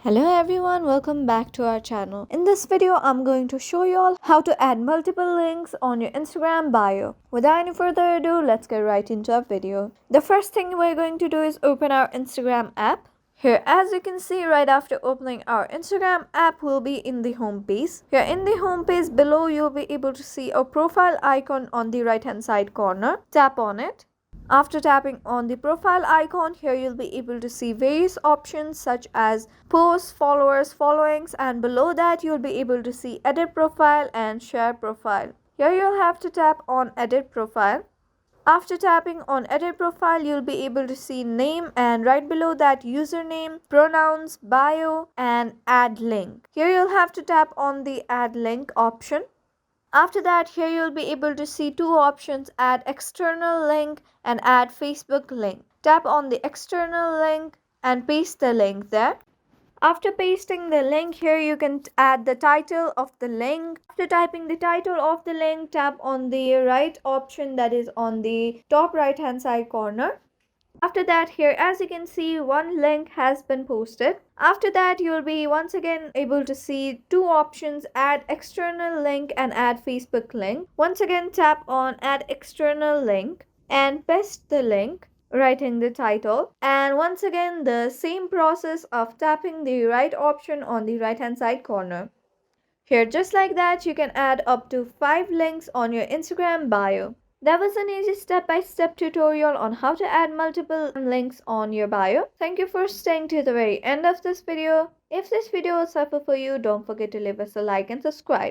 Hello everyone, welcome back to our channel. In this video, I'm going to show you all how to add multiple links on your Instagram bio. Without any further ado, let's get right into our video. The first thing we're going to do is open our Instagram app. Here, as you can see, right after opening our Instagram app, will be in the home page. Here in the home page below, you'll be able to see a profile icon on the right hand side corner. Tap on it. After tapping on the profile icon, here you'll be able to see various options such as posts, followers, followings, and below that you'll be able to see edit profile and share profile. Here you'll have to tap on edit profile. After tapping on edit profile, you'll be able to see name and right below that username, pronouns, bio, and add link. Here you'll have to tap on the add link option. After that, here you'll be able to see two options, add external link and add Facebook link. Tap on the external link and paste the link there. After pasting the link, here you can add the title of the link. After typing the title of the link, tap on the right option that is on the top right hand side corner. After that, here as you can see, one link has been posted. After that, you'll be once again able to see two options, add external link and add Facebook link. Once again, tap on add external link and paste the link, writing the title. And once again, the same process of tapping the right option on the right hand side corner. Here, just like that, you can add up to 5 links on your Instagram bio. That was an easy step-by-step tutorial on how to add multiple links on your bio. Thank you for staying to the very end of this video. If this video was helpful for you, don't forget to leave us a like and subscribe.